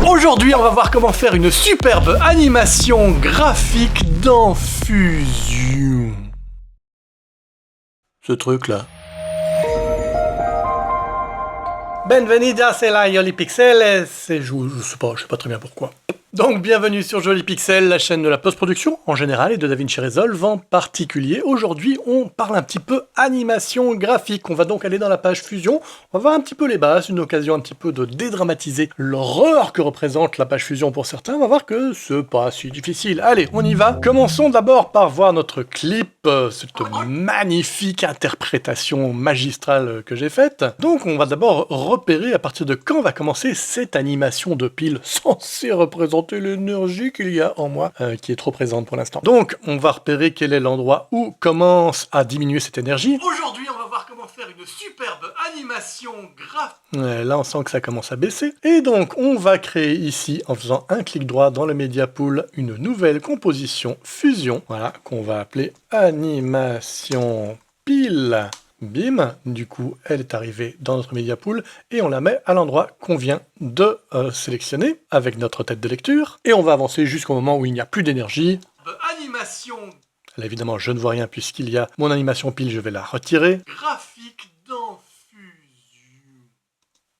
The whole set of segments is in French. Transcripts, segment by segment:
Aujourd'hui, on va voir comment faire une superbe animation graphique dans Fusion. Ce truc-là. Benvenidas a la Joli Pixeles. Je sais pas très bien pourquoi. Donc bienvenue sur Joli Pixel, la chaîne de la post-production en général et de DaVinci Resolve en particulier. Aujourd'hui, on parle un petit peu animation graphique. On va donc aller dans la page Fusion. On va voir un petit peu les bases, une occasion un petit peu de dédramatiser l'horreur que représente la page Fusion pour certains. On va voir que c'est pas si difficile. Allez, on y va. Commençons d'abord par voir notre clip, cette magnifique interprétation magistrale que j'ai faite. Donc on va d'abord repérer à partir de quand va commencer cette animation de pile censée représenter l'énergie qu'il y a en moi, qui est trop présente pour l'instant. Donc, on va repérer quel est l'endroit où commence à diminuer cette énergie. Aujourd'hui, on va voir comment faire une superbe animation graphique. Là, on sent que ça commence à baisser. Et donc, on va créer ici, en faisant un clic droit dans le Media Pool, une nouvelle composition Fusion, voilà, qu'on va appeler animation pile. Bim, du coup, elle est arrivée dans notre Media Pool et on la met à l'endroit qu'on vient de sélectionner avec notre tête de lecture. Et on va avancer jusqu'au moment où il n'y a plus d'énergie. Animation. Là, évidemment, je ne vois rien puisqu'il y a mon animation pile, je vais la retirer. Graphique dans Fusion.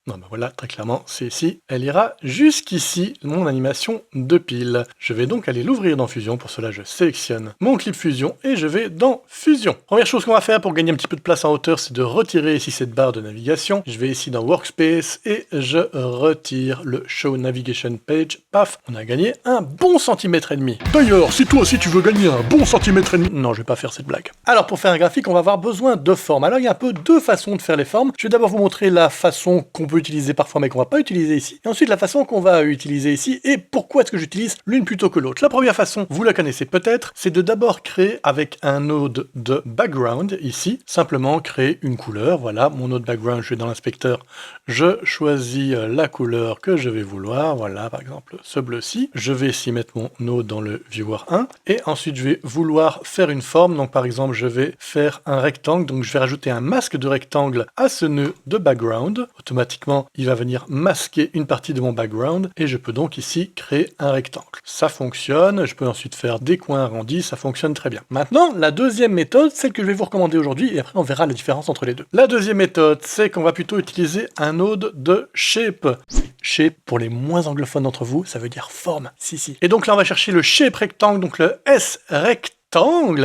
Non, ben voilà, très clairement, c'est ici. Elle ira jusqu'ici, mon animation de pile. Je vais donc aller l'ouvrir dans Fusion. Pour cela, je sélectionne mon clip Fusion et je vais dans Fusion. Première chose qu'on va faire pour gagner un petit peu de place en hauteur, c'est de retirer ici cette barre de navigation. Je vais ici dans Workspace et je retire le Show Navigation Page. Paf, on a gagné un bon centimètre et demi. D'ailleurs, si toi aussi tu veux gagner un bon centimètre et demi... Non, je vais pas faire cette blague. Alors, pour faire un graphique, on va avoir besoin de formes. Alors, il y a un peu deux façons de faire les formes. Je vais d'abord vous montrer la façon qu'on peut utiliser parfois mais qu'on va pas utiliser ici, et ensuite la façon qu'on va utiliser ici, et pourquoi est-ce que j'utilise l'une plutôt que l'autre. La première façon, vous la connaissez peut-être, c'est de d'abord créer avec un node de background, ici, simplement créer une couleur. Voilà, mon node background, je vais dans l'inspecteur, je choisis la couleur que je vais vouloir, voilà, par exemple ce bleu-ci, je vais ici mettre mon node dans le viewer 1, et ensuite je vais vouloir faire une forme, donc par exemple je vais faire un rectangle, donc je vais rajouter un masque de rectangle à ce nœud de background, automatiquement il va venir masquer une partie de mon background et je peux donc ici créer un rectangle. Ça fonctionne, je peux ensuite faire des coins arrondis, ça fonctionne très bien. Maintenant, la deuxième méthode, celle que je vais vous recommander aujourd'hui et après on verra la différence entre les deux. La deuxième méthode, c'est qu'on va plutôt utiliser un node de shape. Shape, pour les moins anglophones d'entre vous, ça veut dire forme, si. Et donc là, on va chercher le shape rectangle, donc le S-rectangle.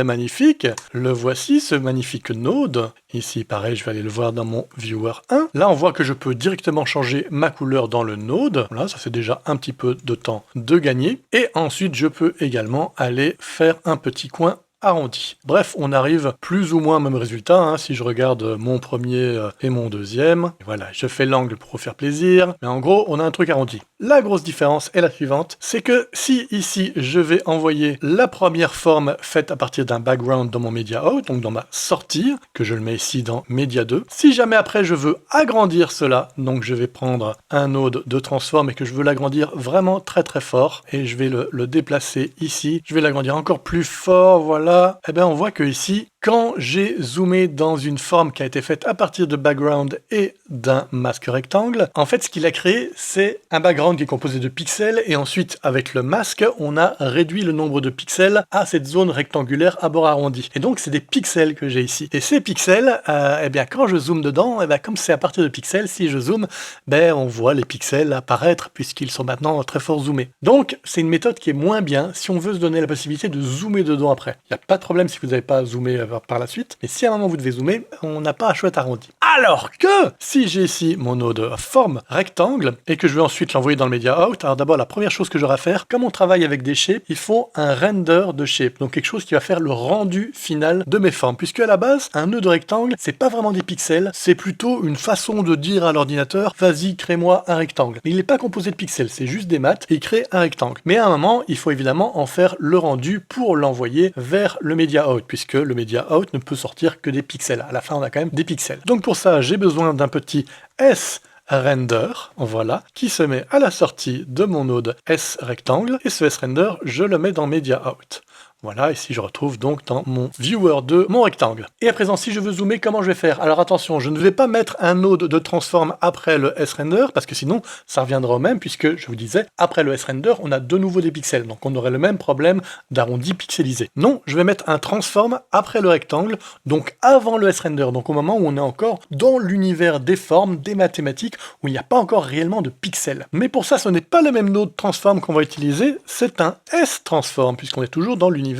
Magnifique, le voici, ce magnifique node. Ici, pareil, je vais aller le voir dans mon viewer 1. Là, on voit que je peux directement changer ma couleur dans le node. Voilà, ça fait déjà un petit peu de temps de gagner. Et ensuite, je peux également aller faire un petit coin arrondi. Bref, on arrive plus ou moins au même résultat, hein, si je regarde mon premier et mon deuxième. Et voilà, je fais l'angle pour vous faire plaisir, mais en gros, on a un truc arrondi. La grosse différence est la suivante, c'est que si ici, je vais envoyer la première forme faite à partir d'un background dans mon Media Out, donc dans ma sortie, que je le mets ici dans Media 2, si jamais après je veux agrandir cela, donc je vais prendre un node de transform et que je veux l'agrandir vraiment très très fort, et je vais le déplacer ici, je vais l'agrandir encore plus fort, voilà. Eh bien on voit que ici, quand j'ai zoomé dans une forme qui a été faite à partir de background et d'un masque rectangle, en fait ce qu'il a créé, c'est un background qui est composé de pixels, et ensuite avec le masque, on a réduit le nombre de pixels à cette zone rectangulaire à bord arrondi. Et donc c'est des pixels que j'ai ici. Et ces pixels, eh bien quand je zoome dedans, eh bien, comme c'est à partir de pixels, si je zoome, ben on voit les pixels apparaître puisqu'ils sont maintenant très fort zoomés. Donc c'est une méthode qui est moins bien si on veut se donner la possibilité de zoomer dedans après. Il n'y a pas de problème si vous n'avez pas zoomé par la suite, mais si à un moment vous devez zoomer, on n'a pas un chouette arrondi. Alors que si j'ai ici mon node forme rectangle et que je veux ensuite l'envoyer dans le Media Out, alors d'abord la première chose que j'aurai à faire, comme on travaille avec des shapes, il faut un render de shape, donc quelque chose qui va faire le rendu final de mes formes, puisque à la base, un nœud de rectangle, c'est pas vraiment des pixels, c'est plutôt une façon de dire à l'ordinateur, vas-y, crée-moi un rectangle. Mais il n'est pas composé de pixels, c'est juste des maths, et il crée un rectangle. Mais à un moment, il faut évidemment en faire le rendu pour l'envoyer vers le Media Out, puisque le Media Out ne peut sortir que des pixels. À la fin, on a quand même des pixels. Donc pour ça, j'ai besoin d'un petit S-render, voilà, qui se met à la sortie de mon node S-rectangle, et ce S-render, je le mets dans Media Out. Voilà, ici je retrouve donc dans mon viewer 2 mon rectangle. Et à présent, si je veux zoomer, comment je vais faire? Alors attention, je ne vais pas mettre un node de transform après le sRender, parce que sinon, ça reviendra au même, puisque je vous disais, après le sRender, on a de nouveau des pixels, donc on aurait le même problème d'arrondi pixelisé. Non, je vais mettre un transform après le rectangle, donc avant le sRender, donc au moment où on est encore dans l'univers des formes, des mathématiques, où il n'y a pas encore réellement de pixels. Mais pour ça, ce n'est pas le même node transform qu'on va utiliser, c'est un S-transform, puisqu'on est toujours dans l'univers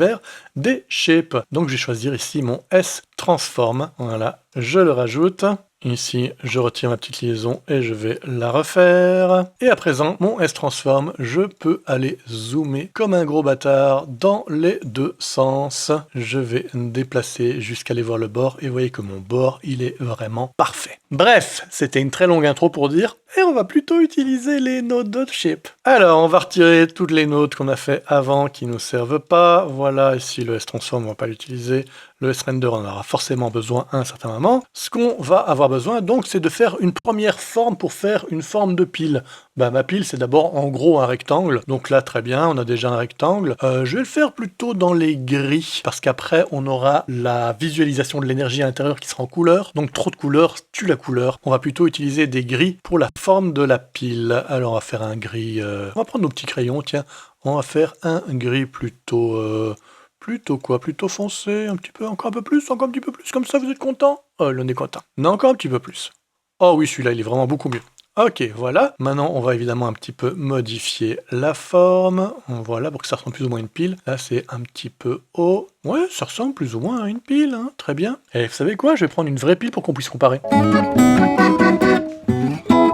des shapes. Donc je vais choisir ici mon S-transform, voilà, je le rajoute. Ici, je retire ma petite liaison et je vais la refaire. Et à présent, mon S-transform, je peux aller zoomer comme un gros bâtard dans les deux sens. Je vais me déplacer jusqu'à aller voir le bord et vous voyez que mon bord, il est vraiment parfait. Bref, c'était une très longue intro pour dire et on va plutôt utiliser les nodes de shape. Alors, on va retirer toutes les nodes qu'on a fait avant qui ne nous servent pas. Voilà, ici le S-transform, on ne va pas l'utiliser. Le S-render, on en aura forcément besoin à un certain moment. Ce qu'on va avoir besoin, donc, c'est de faire une première forme pour faire une forme de pile. Ma pile, c'est d'abord en gros un rectangle. Donc là, très bien, on a déjà un rectangle. Je vais le faire plutôt dans les gris, parce qu'après, on aura la visualisation de l'énergie à l'intérieur qui sera en couleur. Donc trop de couleurs tue la couleur. On va plutôt utiliser des gris pour la forme de la pile. Alors on va faire un gris... On va prendre nos petits crayons, tiens. On va faire un gris plutôt... Plutôt quoi? Plutôt foncé, un petit peu, encore un peu plus, encore un petit peu plus, comme ça vous êtes content? Oh, là on est content. Non, encore un petit peu plus. Oh oui, celui-là, il est vraiment beaucoup mieux. Ok, voilà. Maintenant, on va évidemment un petit peu modifier la forme. Voilà, pour que ça ressemble plus ou moins à une pile. Là, c'est un petit peu haut. Ouais, ça ressemble plus ou moins à une pile, hein. Très bien. Et vous savez quoi? Je vais prendre une vraie pile pour qu'on puisse comparer.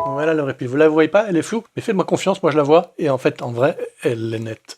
Voilà la vraie pile. Vous la voyez pas, elle est floue, mais faites-moi confiance, moi je la vois, et en fait, en vrai, elle est nette.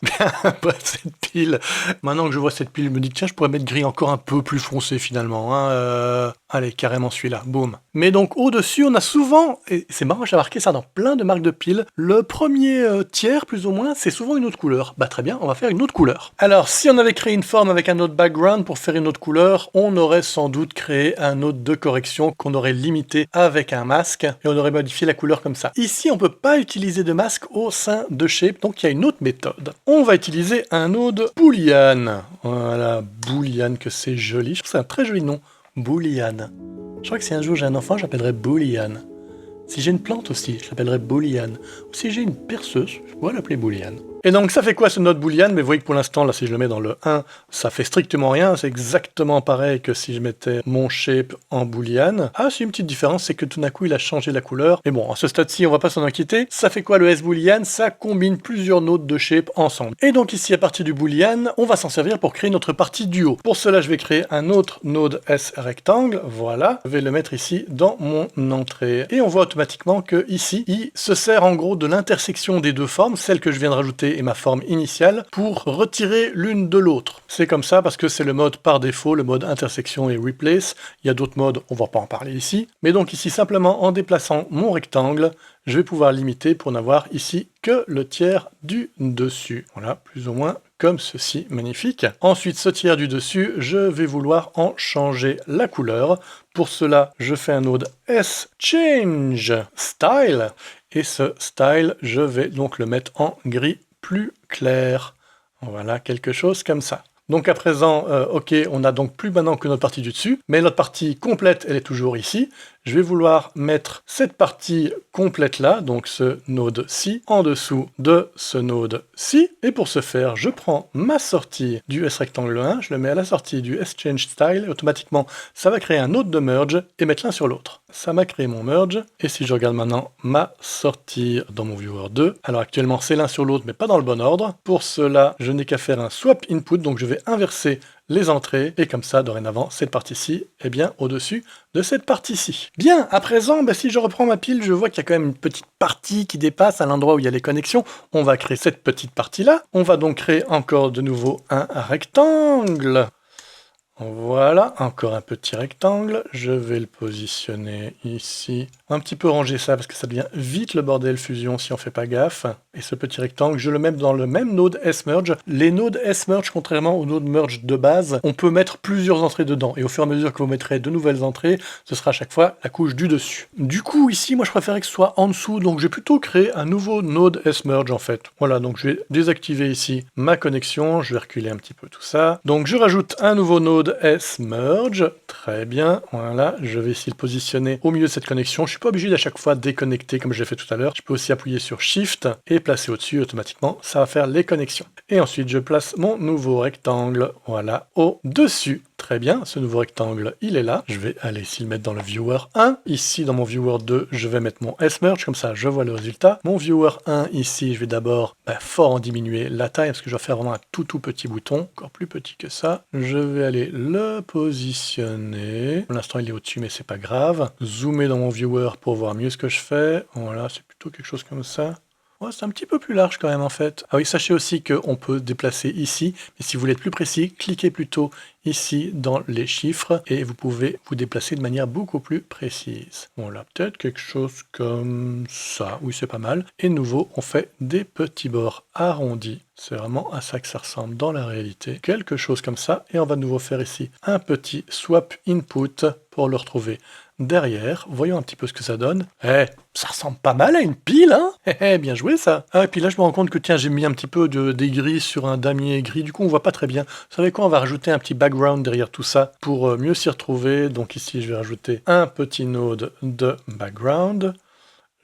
Bref, cette pile, maintenant que je vois cette pile, je me dis que tiens, je pourrais mettre gris encore un peu plus foncé finalement. Hein. Allez, carrément celui-là, boum. Mais donc au-dessus, on a souvent, et c'est marrant, j'ai remarqué ça dans plein de marques de piles, le premier tiers, plus ou moins, c'est souvent une autre couleur. Bah très bien, on va faire une autre couleur. Alors, si on avait créé une forme avec un autre background pour faire une autre couleur, on aurait sans doute créé un autre de correction qu'on aurait limité avec un masque, et on aurait modifié la couleur comme ça. Ici, on peut pas utiliser de masque au sein de Shape, donc il y a une autre méthode. On va utiliser un node Boolean. Voilà, Boolean, que c'est joli. Je trouve que c'est un très joli nom. Boolean. Je crois que si un jour j'ai un enfant, j'appellerai Boolean. Si j'ai une plante aussi, je l'appellerai Boolean. Ou si j'ai une perceuse, je pourrais l'appeler Boolean. Et donc ça fait quoi ce node boolean? Mais vous voyez que pour l'instant, là, si je le mets dans le 1, ça fait strictement rien. C'est exactement pareil que si je mettais mon shape en boolean. Ah, c'est une petite différence, c'est que tout d'un coup, il a changé la couleur. Mais bon, à ce stade-ci, on va pas s'en inquiéter. Ça fait quoi le S boolean? Ça combine plusieurs nodes de shape ensemble. Et donc ici, à partir du boolean, on va s'en servir pour créer notre partie duo. Pour cela, je vais créer un autre node S rectangle. Voilà. Je vais le mettre ici dans mon entrée. Et on voit automatiquement que ici, il se sert en gros de l'intersection des deux formes, celle que je viens de rajouter et ma forme initiale, pour retirer l'une de l'autre. C'est comme ça parce que c'est le mode par défaut, le mode intersection et replace. Il y a d'autres modes, on va pas en parler ici. Mais donc ici, simplement en déplaçant mon rectangle, je vais pouvoir limiter pour n'avoir ici que le tiers du dessus. Voilà, plus ou moins comme ceci, magnifique. Ensuite, ce tiers du dessus, je vais vouloir en changer la couleur. Pour cela, je fais un node S Change Style. Et ce style, je vais donc le mettre en gris plus clair. Voilà, quelque chose comme ça. Donc à présent, ok, on n'a donc plus maintenant que notre partie du dessus, mais notre partie complète, elle est toujours ici. Je vais vouloir mettre cette partie complète là, donc ce node-ci, en dessous de ce node-ci. Et pour ce faire, je prends ma sortie du S-Rectangle 1, je le mets à la sortie du S-Change-Style, et automatiquement, ça va créer un node de merge et mettre l'un sur l'autre. Ça m'a créé mon merge, et si je regarde maintenant ma sortie dans mon viewer 2, alors actuellement c'est l'un sur l'autre, mais pas dans le bon ordre. Pour cela, je n'ai qu'à faire un swap input, donc je vais inverser les entrées, et comme ça, dorénavant, cette partie-ci est bien au-dessus de cette partie-ci. Bien, à présent, si je reprends ma pile, je vois qu'il y a quand même une petite partie qui dépasse à l'endroit où il y a les connexions. On va créer cette petite partie-là. On va donc créer encore de nouveau un rectangle. Voilà, encore un petit rectangle. Je vais le positionner ici. Un petit peu ranger ça, parce que ça devient vite le bordel Fusion si on fait pas gaffe. Et ce petit rectangle, je le mets dans le même node S-Merge. Les nodes S-Merge, contrairement aux nodes Merge de base, on peut mettre plusieurs entrées dedans. Et au fur et à mesure que vous mettrez de nouvelles entrées, ce sera à chaque fois la couche du dessus. Du coup, ici, moi je préférais que ce soit en dessous, donc j'ai plutôt créé un nouveau node S-Merge en fait. Voilà, donc je vais désactiver ici ma connexion, je vais reculer un petit peu tout ça. Donc je rajoute un nouveau node S-Merge, très bien, voilà, je vais ici le positionner au milieu de cette connexion. Je suis pas obligé d'à chaque fois déconnecter comme j'ai fait tout à l'heure. Je peux aussi appuyer sur Shift et placer au-dessus automatiquement, ça va faire les connexions. Et ensuite, je place mon nouveau rectangle, voilà, au-dessus. Très bien, ce nouveau rectangle, il est là. Je vais aller ici le mettre dans le Viewer 1. Ici, dans mon Viewer 2, je vais mettre mon S-Merge, comme ça, je vois le résultat. Mon Viewer 1, ici, je vais d'abord fort en diminuer la taille, parce que je vais faire vraiment un tout petit bouton, encore plus petit que ça. Je vais aller le positionner. Pour l'instant, il est au-dessus, mais c'est pas grave. Zoomer dans mon Viewer pour voir mieux ce que je fais. Voilà, c'est plutôt quelque chose comme ça. Ouais, c'est un petit peu plus large quand même en fait. Ah oui, sachez aussi qu'on peut déplacer ici, mais si vous voulez être plus précis, cliquez plutôt ici dans les chiffres et vous pouvez vous déplacer de manière beaucoup plus précise. Voilà, peut-être quelque chose comme ça. Oui, c'est pas mal. Et de nouveau, on fait des petits bords arrondis. C'est vraiment à ça que ça ressemble dans la réalité. Quelque chose comme ça. Et on va de nouveau faire ici un petit swap input pour le retrouver derrière. Voyons un petit peu ce que ça donne. Ça ressemble pas mal à une pile, hein. Bien joué ça. Ah, et puis là je me rends compte que tiens, j'ai mis un petit peu des gris sur un damier gris, du coup on voit pas très bien. Vous savez quoi, on va rajouter un petit background derrière tout ça pour mieux s'y retrouver. Donc ici je vais rajouter un petit node de background.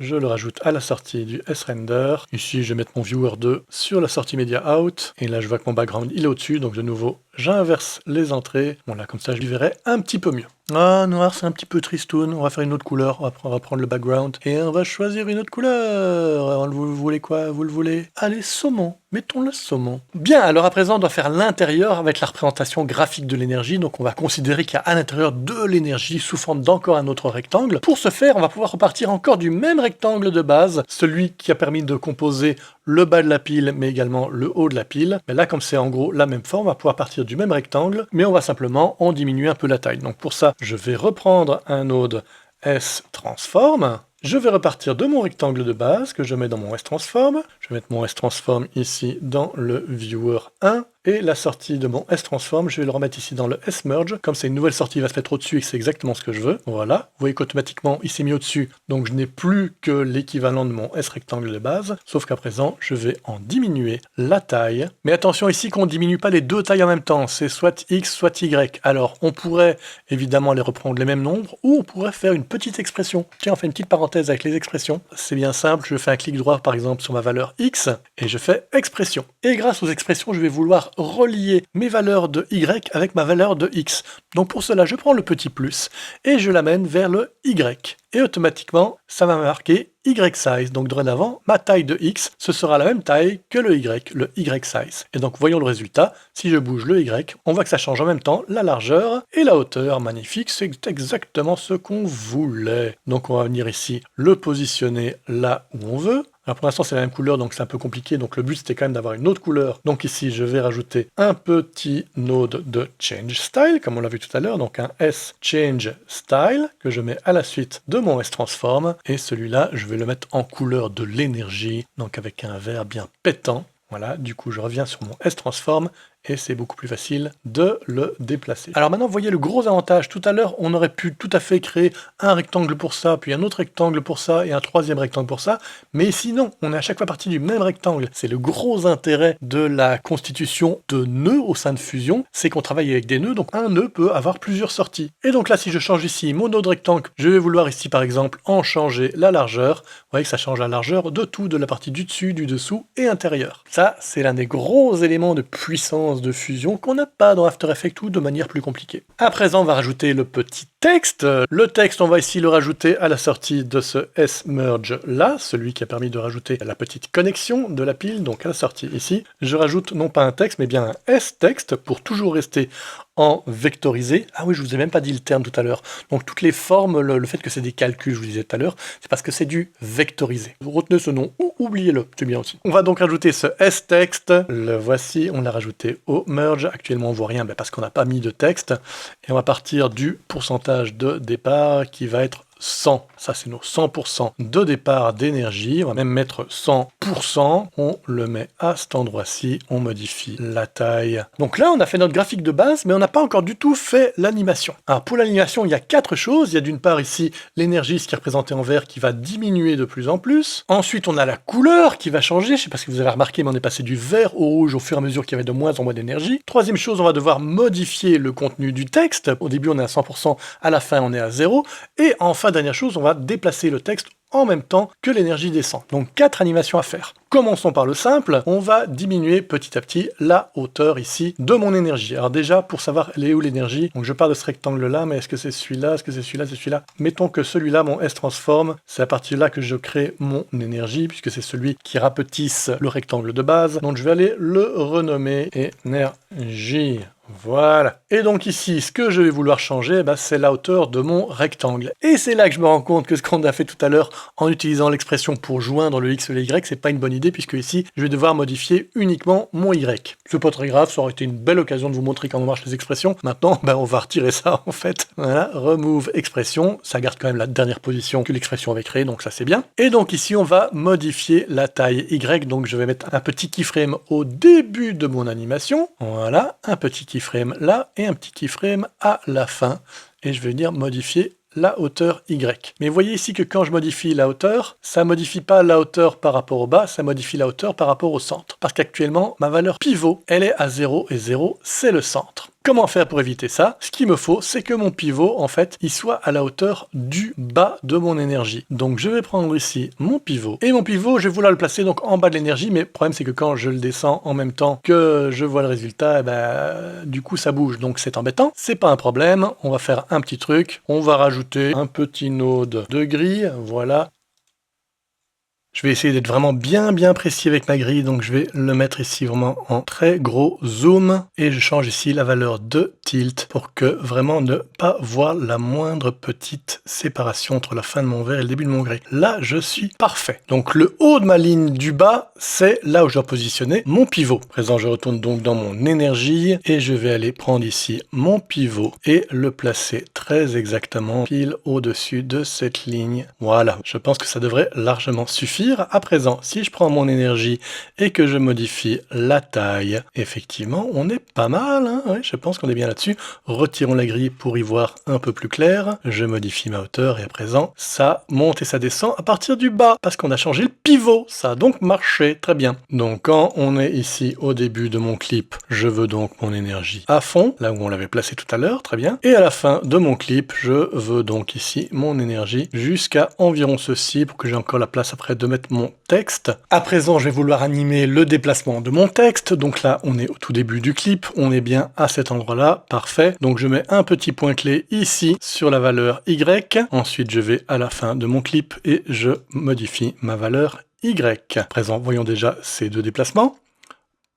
Je le rajoute à la sortie du S-Render. Ici, je vais mettre mon Viewer 2 sur la sortie Media Out. Et là, je vois que mon background, il est au-dessus. Donc, de nouveau, j'inverse les entrées. Bon, là, comme ça, je verrai un petit peu mieux. Ah, noir, c'est un petit peu tristoun. On va faire une autre couleur. On va prendre le background. Et on va choisir une autre couleur. Vous voulez quoi? Vous le voulez? Allez, saumon. Mettons le saumon. Bien, alors à présent, on doit faire l'intérieur avec la représentation graphique de l'énergie. Donc, on va considérer qu'il y a à l'intérieur de l'énergie sous forme d'encore un autre rectangle. Pour ce faire, on va pouvoir repartir encore du même rectangle de base, celui qui a permis de composer le bas de la pile, mais également le haut de la pile. Mais là, comme c'est en gros la même forme, on va pouvoir partir du même rectangle, mais on va simplement en diminuer un peu la taille. Donc pour ça, je vais reprendre un node S-Transform. Je vais repartir de mon rectangle de base que je mets dans mon S-Transform. Je vais mettre mon S-Transform ici dans le Viewer 1. Et la sortie de mon S-Transform, je vais le remettre ici dans le S-Merge. Comme c'est une nouvelle sortie, il va se mettre au-dessus et que c'est exactement ce que je veux. Voilà. Vous voyez qu'automatiquement, il s'est mis au-dessus. Donc je n'ai plus que l'équivalent de mon S-Rectangle de base. Sauf qu'à présent, je vais en diminuer la taille. Mais attention ici qu'on ne diminue pas les deux tailles en même temps. C'est soit X, soit Y. Alors, on pourrait évidemment les reprendre les mêmes nombres ou on pourrait faire une petite expression. Tiens, on fait une petite parenthèse avec les expressions. C'est bien simple. Je fais un clic droit, par exemple, sur ma valeur X et je fais expression. Et grâce aux expressions, je vais vouloir relier mes valeurs de Y avec ma valeur de X. Donc pour cela, je prends le petit plus et je l'amène vers le Y. Et automatiquement, ça va marquer Y size. Donc dorénavant, ma taille de X, ce sera la même taille que le Y size. Et donc voyons le résultat. Si je bouge le Y, on voit que ça change en même temps la largeur et la hauteur. Magnifique, c'est exactement ce qu'on voulait. Donc on va venir ici le positionner là où on veut. Alors pour l'instant c'est la même couleur donc c'est un peu compliqué, donc le but c'était quand même d'avoir une autre couleur. Donc ici je vais rajouter un petit node de Change Style, comme on l'a vu tout à l'heure, donc un S Change Style que je mets à la suite de mon S Transform, et celui-là je vais le mettre en couleur de l'énergie, donc avec un vert bien pétant. Voilà, du coup je reviens sur mon S Transform et c'est beaucoup plus facile de le déplacer. Alors maintenant, vous voyez le gros avantage. Tout à l'heure, on aurait pu tout à fait créer un rectangle pour ça, puis un autre rectangle pour ça, et un troisième rectangle pour ça. Mais sinon, on est à chaque fois parti du même rectangle. C'est le gros intérêt de la constitution de nœuds au sein de Fusion, c'est qu'on travaille avec des nœuds, donc un nœud peut avoir plusieurs sorties. Et donc là, si je change ici mon nœud de rectangle, je vais vouloir ici, par exemple, en changer la largeur. Vous voyez que ça change la largeur de tout, de la partie du dessus, du dessous et intérieur. Ça, c'est l'un des gros éléments de puissance de Fusion qu'on n'a pas dans After Effects ou de manière plus compliquée. À présent, on va rajouter le petit texte. Le texte, on va ici le rajouter à la sortie de ce S-Merge là, celui qui a permis de rajouter la petite connexion de la pile, donc à la sortie ici. Je rajoute non pas un texte, mais bien un S-texte pour toujours rester en vectorisé. Ah oui, je vous ai même pas dit le terme tout à l'heure. Donc toutes les formes, le fait que c'est des calculs, je vous disais tout à l'heure, c'est parce que c'est du vectorisé. Vous retenez ce nom ou oubliez-le, c'est bien aussi. On va donc rajouter ce S-texte. Le voici, on l'a rajouté au merge. Actuellement, on voit rien parce qu'on n'a pas mis de texte. Et on va partir du pourcentage de départ qui va être 100. Ça, c'est nos 100% de départ d'énergie. On va même mettre 100%. On le met à cet endroit-ci. On modifie la taille. Donc là, on a fait notre graphique de base, mais on n'a pas encore du tout fait l'animation. Alors pour l'animation, il y a 4 choses. Il y a d'une part ici l'énergie, ce qui est représenté en vert, qui va diminuer de plus en plus. Ensuite, on a la couleur qui va changer. Je ne sais pas si vous avez remarqué, mais on est passé du vert au rouge au fur et à mesure qu'il y avait de moins en moins d'énergie. Troisième chose, on va devoir modifier le contenu du texte. Au début, on est à 100%, à la fin, on est à 0. Et enfin, dernière chose, on va déplacer le texte en même temps que l'énergie descend. Donc 4 animations à faire. Commençons par le simple. On va diminuer petit à petit la hauteur ici de mon énergie. Alors déjà, pour savoir elle est où l'énergie, donc je pars de ce rectangle-là, mais est-ce que c'est celui-là, est-ce que c'est celui-là, c'est celui-là? Mettons que celui-là, mon S transform, c'est à partir de là que je crée mon énergie, puisque c'est celui qui rapetisse le rectangle de base. Donc je vais aller le renommer énergie. Voilà. Et donc ici, ce que je vais vouloir changer, c'est la hauteur de mon rectangle. Et c'est là que je me rends compte que ce qu'on a fait tout à l'heure en utilisant l'expression pour joindre le X et le Y, c'est pas une bonne idée, puisque ici, je vais devoir modifier uniquement mon Y. C'est pas très grave, ça aurait été une belle occasion de vous montrer comment marchent les expressions. Maintenant, on va retirer ça, en fait. Voilà, remove expression, ça garde quand même la dernière position que l'expression avait créée, donc ça c'est bien. Et donc ici, on va modifier la taille Y, donc je vais mettre un petit keyframe au début de mon animation. Voilà, un petit keyframe là et un petit keyframe à la fin. Et je vais venir modifier la hauteur Y. Mais vous voyez ici que quand je modifie la hauteur, ça modifie pas la hauteur par rapport au bas, ça modifie la hauteur par rapport au centre. Parce qu'actuellement, ma valeur pivot, elle est à 0 et 0, c'est le centre. Comment faire pour éviter ça? Ce qu'il me faut, c'est que mon pivot, en fait, il soit à la hauteur du bas de mon énergie. Donc je vais prendre ici mon pivot. Et mon pivot, je vais vouloir le placer donc en bas de l'énergie, mais le problème c'est que quand je le descends en même temps que je vois le résultat, du coup ça bouge, donc c'est embêtant. C'est pas un problème, on va faire un petit truc. On va rajouter un petit node de grille, voilà. Je vais essayer d'être vraiment bien précis avec ma grille, donc je vais le mettre ici vraiment en très gros zoom, et je change ici la valeur de tilt pour que vraiment ne pas voir la moindre petite séparation entre la fin de mon vert et le début de mon gris. Là, je suis parfait. Donc le haut de ma ligne du bas, c'est là où je dois positionner mon pivot. À présent, je retourne donc dans mon énergie, et je vais aller prendre ici mon pivot et le placer très exactement pile au-dessus de cette ligne. Voilà, je pense que ça devrait largement suffire. À présent, si je prends mon énergie et que je modifie la taille, effectivement, on est pas mal, hein, ouais, je pense qu'on est bien là-dessus. Retirons la grille pour y voir un peu plus clair. Je modifie ma hauteur et à présent, ça monte et ça descend à partir du bas parce qu'on a changé le pivot. Ça a donc marché très bien. Donc quand on est ici au début de mon clip, je veux donc mon énergie à fond, là où on l'avait placé tout à l'heure, très bien. Et à la fin de mon clip, je veux donc ici mon énergie jusqu'à environ ceci pour que j'ai encore la place après de mettre mon texte. À présent, je vais vouloir animer le déplacement de mon texte. Donc là, on est au tout début du clip. On est bien à cet endroit-là. Parfait. Donc je mets un petit point clé ici sur la valeur Y. Ensuite, je vais à la fin de mon clip et je modifie ma valeur Y. À présent, voyons déjà ces deux déplacements.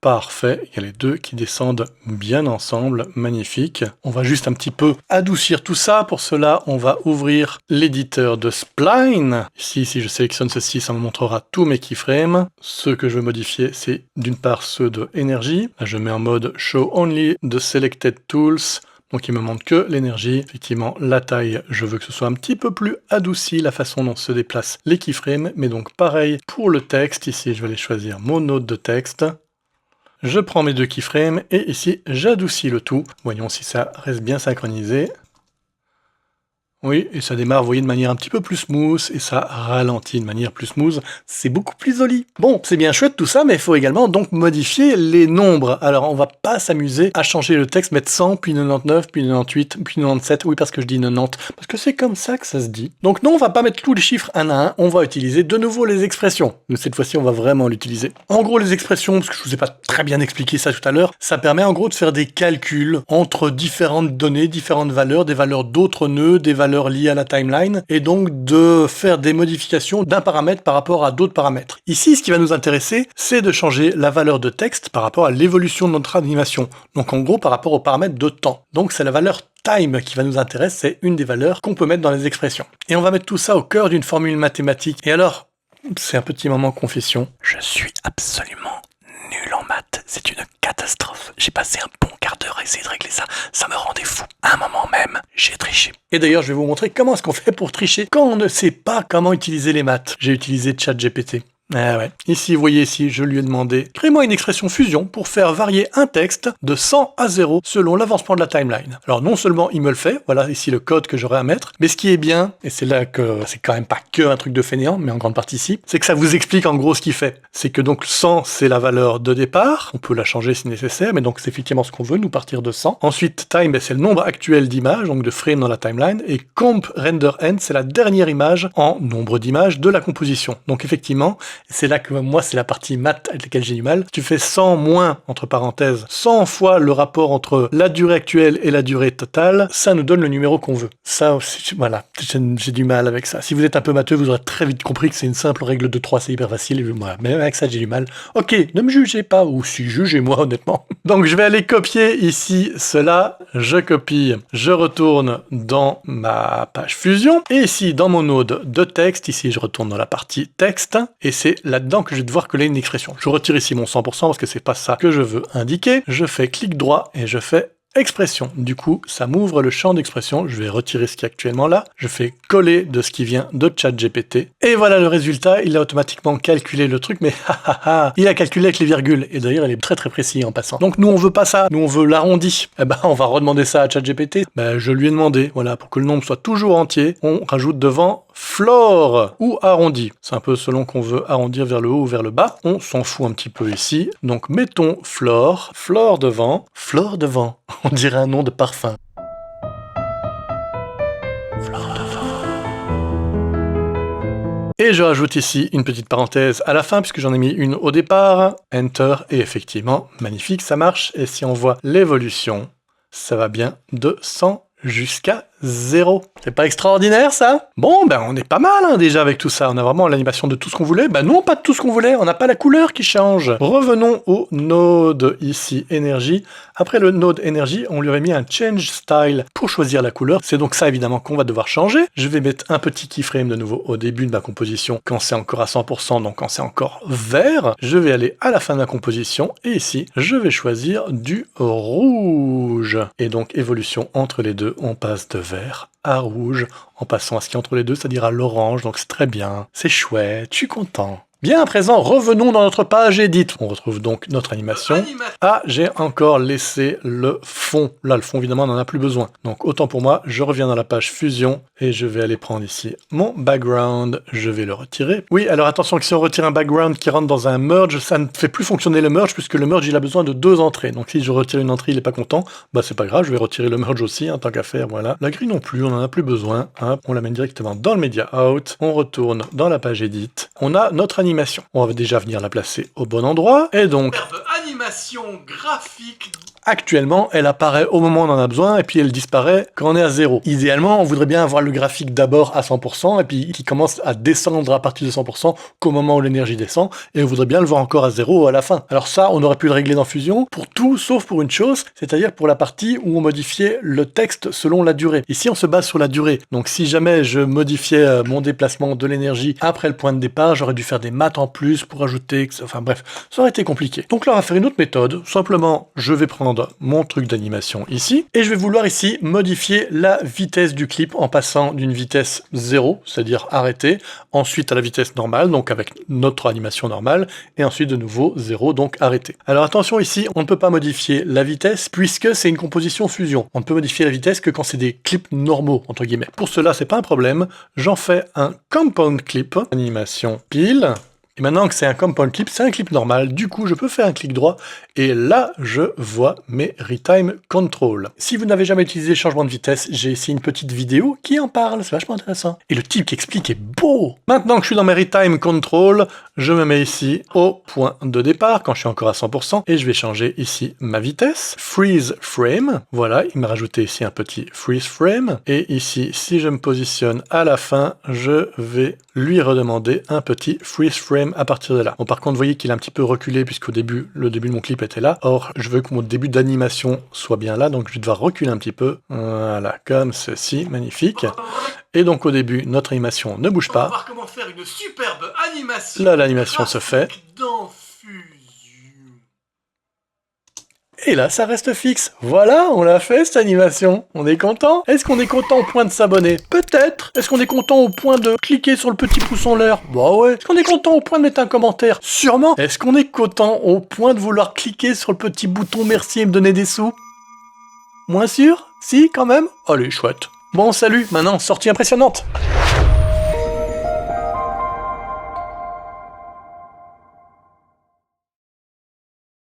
Parfait, il y a les deux qui descendent bien ensemble, magnifique. On va juste un petit peu adoucir tout ça. Pour cela, on va ouvrir l'éditeur de Spline. Ici, si je sélectionne ceci, ça me montrera tous mes keyframes. Ceux que je veux modifier, c'est d'une part ceux de énergie. Là, je mets en mode Show Only the Selected Tools. Donc il me montre que l'énergie. Effectivement, la taille, je veux que ce soit un petit peu plus adouci, la façon dont se déplacent les keyframes. Mais donc pareil pour le texte. Ici, je vais aller choisir mon node de texte. Je prends mes deux keyframes et ici, j'adoucis le tout. Voyons si ça reste bien synchronisé. Oui, et ça démarre, vous voyez, de manière un petit peu plus smooth, et ça ralentit de manière plus smooth. C'est beaucoup plus joli. Bon, c'est bien chouette tout ça, mais il faut également donc modifier les nombres. Alors, on va pas s'amuser à changer le texte, mettre 100, puis 99, puis 98, puis 97. Oui, parce que je dis 90, parce que c'est comme ça que ça se dit. Donc non, on va pas mettre tous les chiffres un à un, on va utiliser de nouveau les expressions. Mais cette fois-ci, on va vraiment l'utiliser. En gros, les expressions, parce que je vous ai pas très bien expliqué ça tout à l'heure, ça permet en gros de faire des calculs entre différentes données, différentes valeurs, des valeurs d'autres nœuds, des valeurs liées à la timeline, et donc de faire des modifications d'un paramètre par rapport à d'autres paramètres. Ici, ce qui va nous intéresser, c'est de changer la valeur de texte par rapport à l'évolution de notre animation. Donc en gros, par rapport au paramètre de temps. Donc c'est la valeur time qui va nous intéresser, c'est une des valeurs qu'on peut mettre dans les expressions. Et on va mettre tout ça au cœur d'une formule mathématique. Et alors, c'est un petit moment confession. Je suis absolument nul en maths, c'est une catastrophe. J'ai passé un bon quart d'heure à essayer de régler ça, ça me rendait fou. À un moment même, j'ai triché. Et d'ailleurs, je vais vous montrer comment est-ce qu'on fait pour tricher quand on ne sait pas comment utiliser les maths. J'ai utilisé ChatGPT. Ah ouais. Ici, vous voyez ici, je lui ai demandé « Crée-moi une expression fusion pour faire varier un texte de 100 à 0 selon l'avancement de la timeline. » Alors non seulement il me le fait, voilà ici le code que j'aurai à mettre, mais ce qui est bien, et c'est là que c'est quand même pas que un truc de fainéant, mais en grande partie ici, c'est que ça vous explique en gros ce qu'il fait. C'est que donc 100 c'est la valeur de départ, on peut la changer si nécessaire, mais donc c'est effectivement ce qu'on veut, nous partir de 100. Ensuite, time, c'est le nombre actuel d'images, donc de frames dans la timeline, et comp render end, c'est la dernière image en nombre d'images de la composition. Donc effectivement, c'est là que moi, c'est la partie maths avec laquelle j'ai du mal. Tu fais 100 moins, entre parenthèses, 100 fois le rapport entre la durée actuelle et la durée totale, ça nous donne le numéro qu'on veut. Ça, voilà, j'ai du mal avec ça. Si vous êtes un peu matheux, vous aurez très vite compris que c'est une simple règle de 3, c'est hyper facile, et voilà. Mais avec ça, j'ai du mal. Ok, ne me jugez pas, ou si, jugez-moi honnêtement. Donc je vais aller copier ici cela, je copie, je retourne dans ma page Fusion, et ici, dans mon node de texte, ici je retourne dans la partie texte, et c'est là-dedans que je vais devoir coller une expression. Je retire ici mon 100% parce que c'est pas ça que je veux indiquer. Je fais clic droit et je fais expression. Du coup, ça m'ouvre le champ d'expression. Je vais retirer ce qui est actuellement là. Je fais coller de ce qui vient de ChatGPT. Et voilà le résultat. Il a automatiquement calculé le truc, mais il a calculé avec les virgules. Et d'ailleurs, il est très très précis en passant. Donc nous, on veut pas ça. Nous, on veut l'arrondi. Eh ben, on va redemander ça à ChatGPT. Ben, je lui ai demandé, voilà, pour que le nombre soit toujours entier, on rajoute devant floor ou arrondi. C'est un peu selon qu'on veut arrondir vers le haut ou vers le bas. On s'en fout un petit peu ici. Donc mettons floor, floor devant, floor devant. On dirait un nom de parfum. Floor devant. Et je rajoute ici une petite parenthèse à la fin puisque j'en ai mis une au départ. Enter et effectivement, magnifique, ça marche. Et si on voit l'évolution, ça va bien de 100 jusqu'à 0. C'est pas extraordinaire ça? Bon, ben on est pas mal hein, déjà avec tout ça. On a vraiment l'animation de tout ce qu'on voulait. Ben non, pas de tout ce qu'on voulait. On n'a pas la couleur qui change. Revenons au node ici, énergie. Après le node énergie, on lui aurait mis un change style pour choisir la couleur. C'est donc ça évidemment qu'on va devoir changer. Je vais mettre un petit keyframe de nouveau au début de ma composition quand c'est encore à 100%, donc quand c'est encore vert. Je vais aller à la fin de la composition et ici, je vais choisir du rouge. Et donc évolution entre les deux, on passe de vert à rouge, en passant à ce qui est entre les deux, c'est-à-dire à l'orange, donc c'est très bien, c'est chouette, je suis content. Bien, à présent, revenons dans notre page Edit. On retrouve donc notre animation. Ah, j'ai encore laissé le fond. Là, le fond, évidemment, on n'en a plus besoin. Donc, autant pour moi, je reviens dans la page Fusion et je vais aller prendre ici mon background. Je vais le retirer. Oui, alors attention que si on retire un background qui rentre dans un merge, ça ne fait plus fonctionner le merge puisque le merge, il a besoin de 2 entrées. Donc, si je retire une entrée, il n'est pas content. Bah, c'est pas grave, je vais retirer le merge aussi, en tant qu'à faire, voilà. La grille non plus, on n'en a plus besoin. Hop, on l'amène directement dans le Media Out. On retourne dans la page Edit. On a notre animation. On va déjà venir la placer au bon endroit. Et donc, animation graphique. Actuellement, elle apparaît au moment où on en a besoin et puis elle disparaît quand on est à 0. Idéalement, on voudrait bien avoir le graphique d'abord à 100% et puis qui commence à descendre à partir de 100% qu'au moment où l'énergie descend et on voudrait bien le voir encore à 0 à la fin. Alors ça, on aurait pu le régler dans Fusion pour tout sauf pour une chose, c'est-à-dire pour la partie où on modifiait le texte selon la durée. Ici, on se base sur la durée. Donc si jamais je modifiais mon déplacement de l'énergie après le point de départ, j'aurais dû faire des maths en plus pour ajouter, enfin bref, ça aurait été compliqué. Donc là, on va faire une autre méthode. Simplement, je vais prendre mon truc d'animation ici, et je vais vouloir ici modifier la vitesse du clip en passant d'une vitesse 0, c'est-à-dire arrêté, ensuite à la vitesse normale, donc avec notre animation normale, et ensuite de nouveau 0, donc arrêté. Alors attention ici, on ne peut pas modifier la vitesse, puisque c'est une composition fusion. On ne peut modifier la vitesse que quand c'est des clips normaux, entre guillemets. Pour cela, c'est pas un problème, j'en fais un compound clip, animation pile. Et maintenant que c'est un compound clip, c'est un clip normal, du coup je peux faire un clic droit, et là je vois mes Retime Control. Si vous n'avez jamais utilisé changement de vitesse, j'ai ici une petite vidéo qui en parle, c'est vachement intéressant. Et le type qui explique est beau. Maintenant que je suis dans mes Retime Control, je me mets ici au point de départ, quand je suis encore à 100%, et je vais changer ici ma vitesse. Freeze Frame, voilà, il m'a rajouté ici un petit Freeze Frame, et ici, si je me positionne à la fin, je vais lui redemander un petit Freeze Frame à partir de là. Bon, par contre, vous voyez qu'il est un petit peu reculé puisqu'au début, le début de mon clip était là. Or, je veux que mon début d'animation soit bien là, donc je vais devoir reculer un petit peu. Voilà, comme ceci, magnifique. Et donc au début, notre animation ne bouge pas. On va voir comment faire une superbe animation. Là, l'animation se fait. Et là, ça reste fixe. Voilà, on l'a fait cette animation. On est content? Est-ce qu'on est content au point de s'abonner? Peut-être. Est-ce qu'on est content au point de cliquer sur le petit pouce en l'air? Bah ouais. Est-ce qu'on est content au point de mettre un commentaire? Sûrement. Est-ce qu'on est content au point de vouloir cliquer sur le petit bouton merci et me donner des sous? Moins sûr? Si, quand même? Allez, chouette. Bon, salut, maintenant, sortie impressionnante.